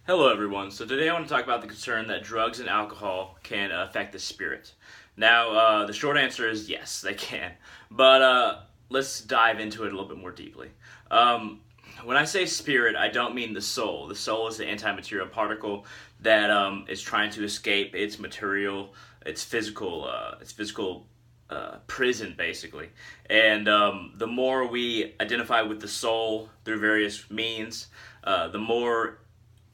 Hello, everyone. So today I want to talk about the concern that drugs and alcohol can affect the spirit. Now, the short answer is yes, they can. But let's dive into it a little bit more deeply. Um, when I say spirit, I don't mean the soul. The soul is the anti-material particle that is trying to escape its physical prison, basically. And the more we identify with the soul through various means, the more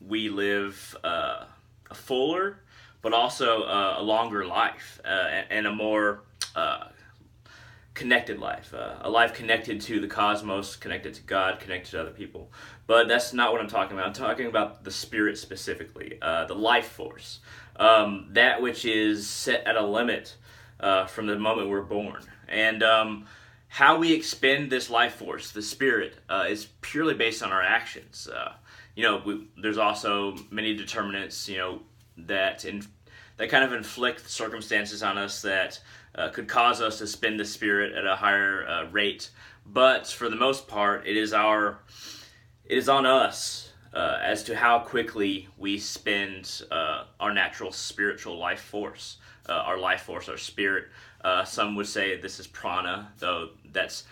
we live a fuller, but also a longer life and a more connected life, a life connected to the cosmos, connected to God, connected to other people. But that's not what I'm talking about. I'm talking about the spirit specifically, the life force, that which is set at a limit from the moment we're born. And how we expend this life force, the spirit, is purely based on our actions. There's also many determinants, that kind of inflict circumstances on us that could cause us to spend the spirit at a higher rate. But for the most part, it is on us as to how quickly we spend our natural spiritual life force, our spirit. Some would say this is prana, though that's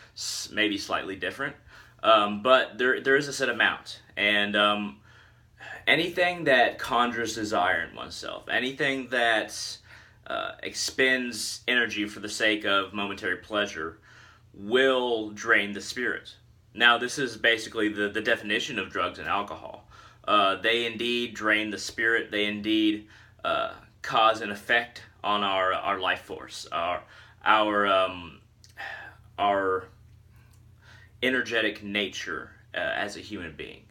maybe slightly different. But there is a set amount, and anything that conjures desire in oneself, anything that expends energy for the sake of momentary pleasure, will drain the spirit. Now, this is basically the definition of drugs and alcohol. They indeed drain the spirit. They indeed cause an effect on our life force, our energetic nature as a human being.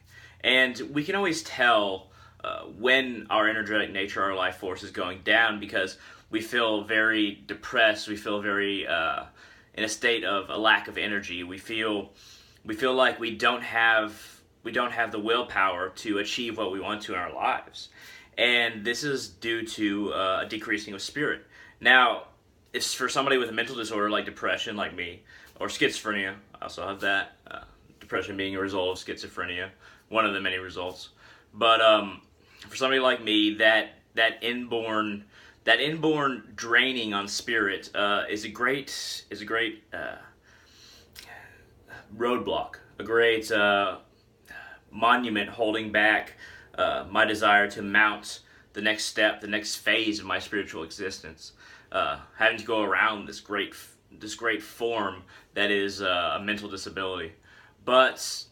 And we can always tell when our energetic nature, our life force, is going down because we feel very depressed. We feel very in a state of a lack of energy. We feel like we don't have the willpower to achieve what we want to in our lives, and this is due to a decreasing of spirit. Now, it's for somebody with a mental disorder like depression, like me, or schizophrenia. I also have that. Depression being a result of schizophrenia, one of the many results. But for somebody like me, that inborn draining on spirit is a great roadblock, a great monument holding back my desire to mount the next step, the next phase of my spiritual existence. Having to go around this great form that is a mental disability. But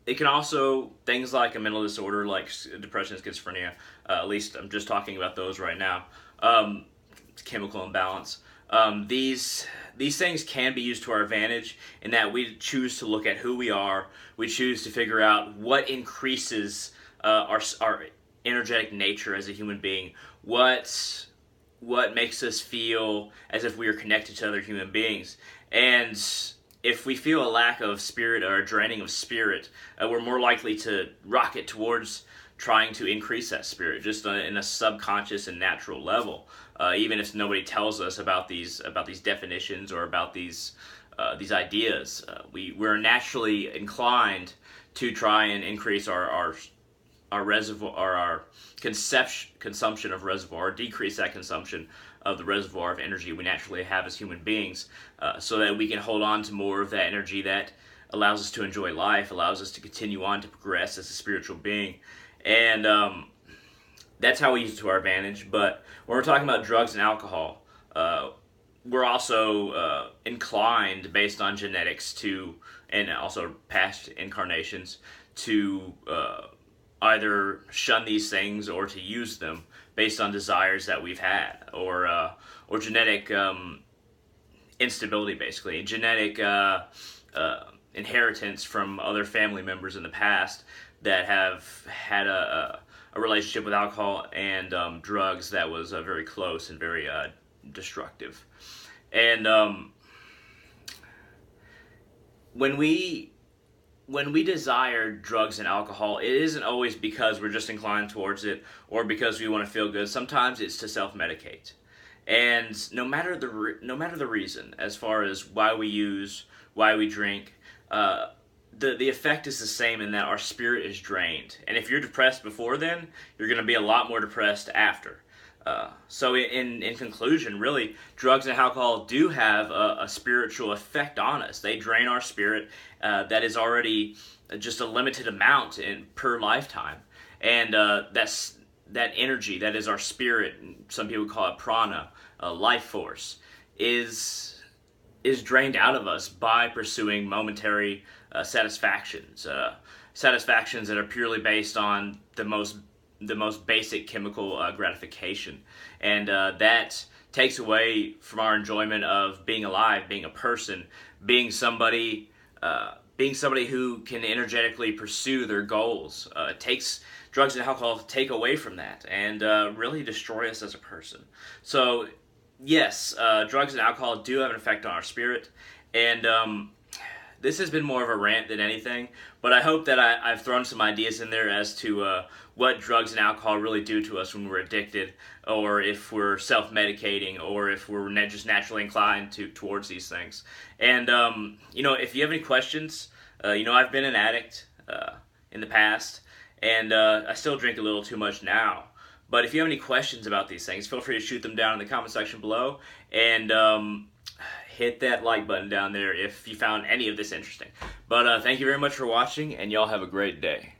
it can also, things like a mental disorder like depression and schizophrenia, at least I'm just talking about those right now, chemical imbalance. These things can be used to our advantage in that we choose to look at who we are. We choose to figure out what increases our energetic nature as a human being. What makes us feel as if we are connected to other human beings. And if we feel a lack of spirit or a draining of spirit, we're more likely to rocket towards trying to increase that spirit, just in a subconscious and natural level. Even if nobody tells us about these definitions or about these ideas, we're naturally inclined to try and increase our reservoir, or our consumption of reservoir, or decrease that consumption of the reservoir of energy we naturally have as human beings, so that we can hold on to more of that energy that allows us to enjoy life, allows us to continue on to progress as a spiritual being. And that's how we use it to our advantage. But when we're talking about drugs and alcohol, we're also inclined, based on genetics, and also past incarnations, to either shun these things or to use them based on desires that we've had, or genetic instability, basically, genetic inheritance from other family members in the past that have had a relationship with alcohol and drugs that was very close and very destructive. And when we desire drugs and alcohol, it isn't always because we're just inclined towards it or because we want to feel good. Sometimes it's to self-medicate. And no matter the reason, as far as why we use, why we drink, the effect is the same in that our spirit is drained. And if you're depressed before then, you're going to be a lot more depressed after. So in conclusion, really, drugs and alcohol do have a spiritual effect on us. They drain our spirit that is already just a limited amount per lifetime. And that energy that is our spirit, some people call it prana, life force, is drained out of us by pursuing momentary satisfactions that are purely based on the most basic chemical gratification, and that takes away from our enjoyment of being alive, being a person, being somebody who can energetically pursue their goals. Drugs and alcohol take away from that and really destroy us as a person. So yes, drugs and alcohol do have an effect on our spirit, and this has been more of a rant than anything, but I hope that I've thrown some ideas in there as to what drugs and alcohol really do to us when we're addicted, or if we're self-medicating, or if we're just naturally inclined towards these things. And, if you have any questions, I've been an addict in the past, and I still drink a little too much now. But if you have any questions about these things, feel free to shoot them down in the comment section below, and hit that like button down there if you found any of this interesting. But thank you very much for watching, and y'all have a great day.